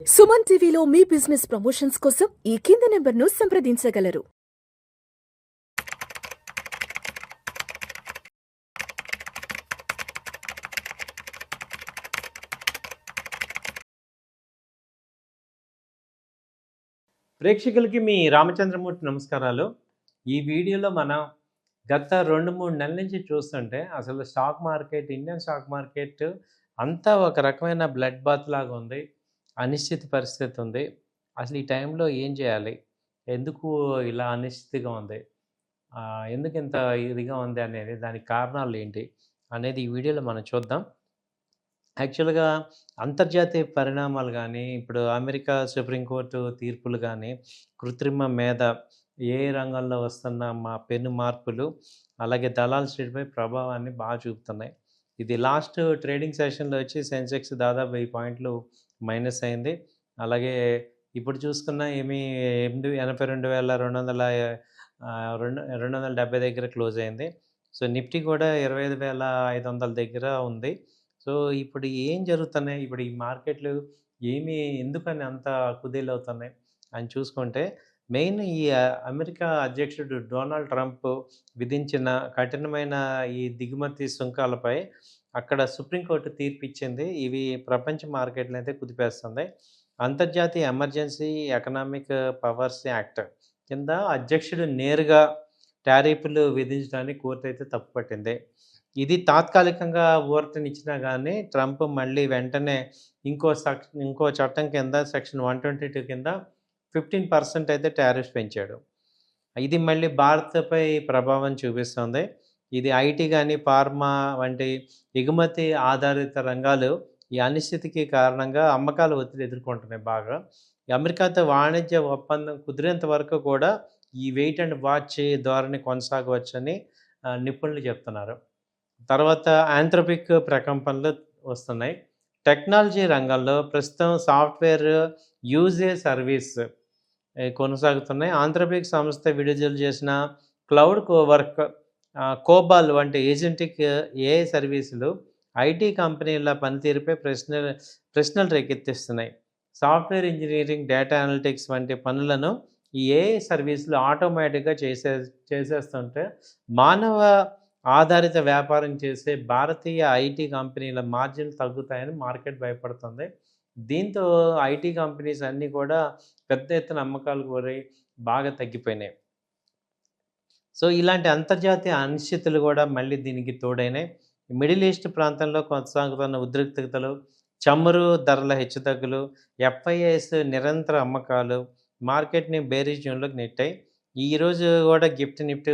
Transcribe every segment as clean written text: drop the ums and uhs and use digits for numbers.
సుమన్ టీవీలో మీ business promotions కోసం ఈ కింది నెంబర్ను సంప్రదించగలరు. ప్రేక్షకులకి మీ రామచంద్రమూర్తి నమస్కారాలు. ఈ వీడియోలో మనం గత 2, 3 నెలల నుంచి చూస్తుంటే అసలు stock market, Indian stock market అంతా ఒక రకమైన బ్లడ్ బాత్ లాగా ఉంది. అనిశ్చిత పరిస్థితి ఉంది. అసలు ఈ టైంలో ఏం చేయాలి? ఎందుకు ఇలా అనిశ్చితిగా ఉంది? ఎందుకు ఇంత ఇదిగా ఉంది అనేది దానికి కారణాలు ఏంటి? అనేది ఈ వీడియోలో మనం చూద్దాం. యాక్చువల్‌గా అంతర్జాతీయ పరిణామాలు గానీ, ఇప్పుడు అమెరికా సుప్రీంకోర్టు తీర్పులు గానీ, కృత్రిమ మేధ, ఏ రంగంలో వస్తున్న పెను మార్పులు, అలాగే దలాల్ స్ట్రీట్‌పై ప్రభావాన్ని చూపుతున్నాయి. ఇది లాస్ట్ ట్రేడింగ్ సెషన్‌లో వచ్చి సెన్సెక్స్ దాదాపు 1000 పాయింట్లు మైనస్ అయింది. అలాగే ఇప్పుడు చూసుకున్నా 82,200 270 దగ్గర క్లోజ్ అయింది. సో, నిఫ్టీ కూడా 25,500 దగ్గర ఉంది. సో, ఇప్పుడు ఏం జరుగుతున్నాయి? ఇప్పుడు ఈ మార్కెట్‌లు ఎందుకని అంత కుదేలవుతున్నాయి అని చూసుకుంటే, మెయిన్ ఈ అమెరికా అధ్యక్షుడు డొనాల్డ్ ట్రంప్ విధించిన కఠినమైన ఈ దిగుమతి సుంకాలపై అక్కడ సుప్రీంకోర్టు తీర్పిచ్చింది. ఇవి ప్రపంచ మార్కెట్‌లనైతే కుదిపేస్తుంది. అంతర్జాతీయ ఎమర్జెన్సీ ఎకనామిక్ పవర్స్ యాక్ట్ కింద అధ్యక్షుడు నేరుగా టారిఫ్‌లు విధించడానికి కోర్టయితే తప్పుపట్టింది. ఇది తాత్కాలికంగా ఊరటనిచ్చినా గానీ, ట్రంప్ మళ్ళీ వెంటనే ఇంకో చట్టం కింద సెక్షన్ 122 కింద 15% అయితే టారిఫ్స్ పెంచాడు. ఇది మళ్ళీ భారత్‌పై ప్రభావం చూపిస్తుంది. ఇది ఐటీ గానీ, ఫార్మా వంటి ఎగుమతి ఆధారిత రంగాలు ఈ అనిశ్చితికి కారణంగా అమ్మకాల ఒత్తిడి ఎదుర్కొంటున్నాయి బాగా. ఈ అమెరికాతో వాణిజ్య ఒప్పందం కుదిరేంత వరకు కూడా ఈ వెయిట్ అండ్ వాచ్ ధోరణి కొనసాగవచ్చని నిపుణులు చెప్తున్నారు. తర్వాత యాంథ్రోపిక్ ప్రకంపనలు వస్తున్నాయి. టెక్నాలజీ రంగంలో ప్రస్తుతం సాఫ్ట్‌వేర్ సర్వీస్ కొనసాగుతున్నాయి. యాంథ్రోపిక్ సంస్థ విడుదల చేసిన క్లౌడ్ వర్క్, కోబాల్ వంటి ఏజెంటిక్ ఏఐ సర్వీసులు ఐటీ కంపెనీల పనితీరుపై ప్రశ్నలు రేకెత్తిస్తున్నాయి. సాఫ్ట్‌వేర్ ఇంజినీరింగ్, డేటా అనలిటిక్స్ వంటి పనులను ఈ ఏఐ సర్వీసులు ఆటోమేటిక్‌గా చేసేస్తుంటే మానవ ఆధారిత వ్యాపారం చేసే భారతీయ ఐటీ కంపెనీల మార్జిన్లు తగ్గుతాయని మార్కెట్ భయపడుతుంది. దీంతో ఐటీ కంపెనీస్ అన్నీ కూడా పెద్ద ఎత్తున అమ్మకాలు కోరి బాగా తగ్గిపోయినాయి. సో, ఇలాంటి అంతర్జాతీయ అనిశ్చితులు కూడా మళ్ళీ దీనికి తోడైనాయి. మిడిల్ ఈస్ట్ ప్రాంతంలో కొనసాగుతున్న ఉద్రిక్తతలు, చమురు ధరల హెచ్చుతగ్గులు, ఎఫ్ఐఐస్ నిరంతర అమ్మకాలు మార్కెట్‌ని బేరిష్ జోన్‌లోకి నెట్టాయి. ఈరోజు కూడా నిఫ్టీ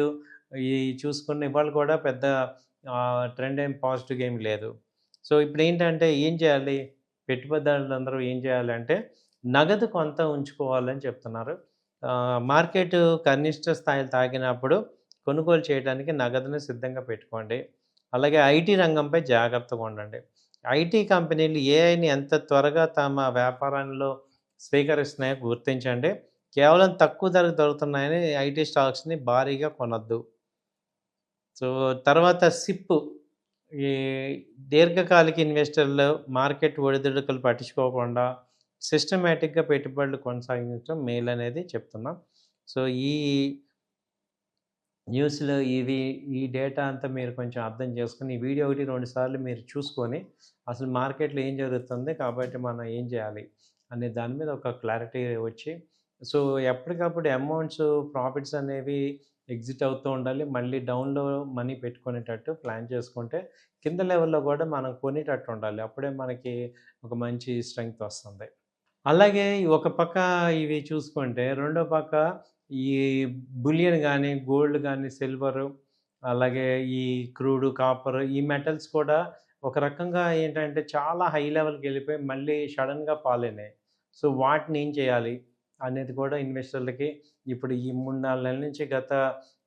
చూసుకున్న ఇవాళ కూడా పెద్ద ట్రెండ్ పాజిటివ్‌గా ఏమి లేదు. సో, ఇప్పుడేంటంటే ఏం చేయాలి? పెట్టుబడిదారులందరూ ఏం చేయాలంటే నగదు కొంత ఉంచుకోవాలని చెప్తున్నారు. మార్కెట్ కనిష్ట స్థాయిలు తాకినప్పుడు కొనుగోలు చేయడానికి నగదుని సిద్ధంగా పెట్టుకోండి. అలాగే ఐటీ రంగంపై జాగ్రత్తగా ఉండండి. ఐటీ కంపెనీలు ఏఐని ఎంత త్వరగా తమ వ్యాపారంలో స్వీకరిస్తున్నాయో గుర్తించండి. కేవలం తక్కువ ధరకు దొరుకుతున్నాయని ఐటీ స్టాక్స్‌ని భారీగా కొనొద్దు. సో, తర్వాత సిప్ ఈ దీర్ఘకాలిక ఇన్వెస్టర్లు మార్కెట్ ఒడిదుడుకులు పట్టించుకోకుండా సిస్టమాటిక్‌గా పెట్టుబడులు కొనసాగించడం మేలనేది చెప్తున్నాం. సో, ఈ న్యూస్‌లో ఈ డేటా అంతా మీరు కొంచెం అర్థం చేసుకొని, ఈ వీడియో 1, 2 సార్లు మీరు చూసుకొని, అసలు మార్కెట్‌లో ఏం జరుగుతుంది, కాబట్టి మనం ఏం చేయాలి అనే దాని మీద ఒక క్లారిటీ వచ్చి, సో, ఎప్పటికప్పుడు ప్రాఫిట్స్ అనేవి ఎగ్జిట్ అవుతూ ఉండాలి. మళ్ళీ డౌన్‌లో మనీ పెట్టుకునేటట్టు ప్లాన్ చేసుకుంటే, కింద లెవెల్‌లో కూడా మనం కొనేటట్టు ఉండాలి. అప్పుడే మనకి ఒక మంచి స్ట్రెంగ్త్ వస్తుంది. అలాగే ఒక పక్క ఇవి చూసుకుంటే, రెండో పక్క ఈ బులియన్ గానీ, గోల్డ్ గానీ, సిల్వరు, అలాగే ఈ క్రూడు, కాపరు ఈ మెటల్స్ కూడా ఒక రకంగా ఏంటంటే చాలా హై లెవెల్‌కెళ్ళిపోయి మళ్ళీ సడెన్‌గా ఫాల్ అయినాయి. సో, వాటిని ఏం చేయాలి అనేది కూడా ఇన్వెస్టర్లకి ఇప్పుడు ఈ 3, 4 నెలల నుంచి గత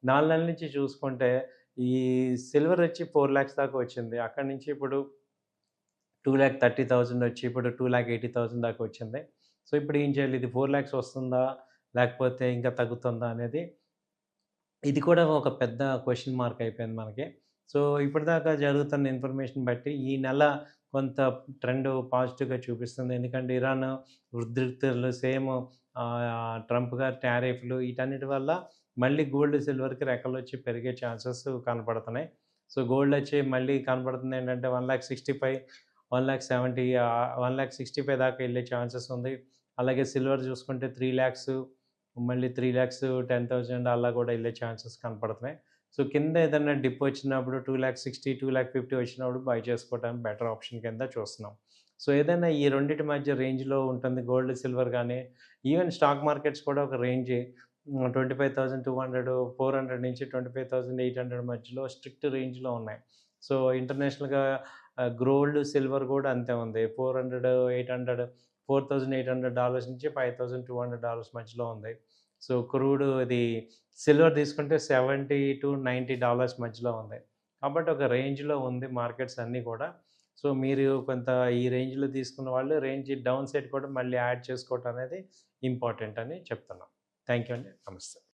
4 నెలల నుంచి చూసుకుంటే ఈ సిల్వర్ వచ్చి 4,00,000 దాకా వచ్చింది. అక్కడి నుంచి ఇప్పుడు 2,30,000 వచ్చి ఇప్పుడు 2,80,000 దాకా వచ్చింది. సో, ఇప్పుడు ఏం చేయాలి? ఇది 4,00,000 వస్తుందా? లేకపోతే ఇంకా తగ్గుతుందా అనేది ఇది కూడా ఒక పెద్ద క్వెషన్ మార్క్ అయిపోయింది మనకి. సో, ఇప్పటిదాకా జరుగుతున్న ఇన్ఫర్మేషన్ బట్టి ఈ నెల కొంత ట్రెండ్ పాజిటివ్‌గా చూపిస్తుంది. ఎందుకంటే ఇరాన్ ఉద్రిక్తతలు సేమ్ ట్రంప్ గారి టారిఫ్‌లు వీటన్నిటి వల్ల మళ్ళీ గోల్డ్, సిల్వర్‌కి రెక్కలొచ్చి పెరిగే ఛాన్సెస్ కనపడుతున్నాయి. సో, గోల్డొచ్చి మళ్ళీ కనపడుతుందేంటంటే 1,65,000 1,70,000 1,65,000 దాకా ఎళ్ళే ఛాన్సెస్ ఉంది. అలాగే సిల్వర్ చూసుకుంటే 3,00,000 మళ్ళీ 3,10,000 అలా కూడా ఎళ్ళే ఛాన్సెస్ కనపడుతున్నాయి. సో, కింద ఏదన్నా డిప్ వచ్చినప్పుడు 2,60,000 2,50,000 వచ్చినప్పుడు బై చేసుకోవడానికి బెటర్ ఆప్షన్ కింద చూస్తున్నాం. సో, ఏదైనా ఈ రెండిటి మధ్య రేంజ్‌లో ఉంటుంది గోల్డ్, సిల్వర్ గానీ, ఈవెన్ స్టాక్ మార్కెట్స్ కూడా ఒక రేంజ్ 25,200 400 నుంచి 25,800 మధ్యలో స్ట్రిక్ట్ రేంజ్‌లో ఉన్నాయి. సో, ఇంటర్నేషనల్‌గా గోల్డ్, సిల్వర్ కూడా అంతే ఉంది. 400, 800 $4,800 నుంచి $5,200 మధ్యలో ఉంది. సో, క్రూడ్ ఇది సిల్వర్ తీసుకుంటే $70-90 మధ్యలో ఉంది. కాబట్టి ఒక రేంజ్‌లో ఉంది మార్కెట్స్ అన్నీ కూడా. సో, మీరు కొంత ఈ రేంజ్‌లో తీసుకున్న వాళ్ళు రేంజ్ డౌన్ సైడ్ కూడా మళ్ళీ యాడ్ చేసుకోవటం అనేది ఇంపార్టెంట్ అని చెప్తున్నాం. థ్యాంక్ యూ అండి. నమస్తే.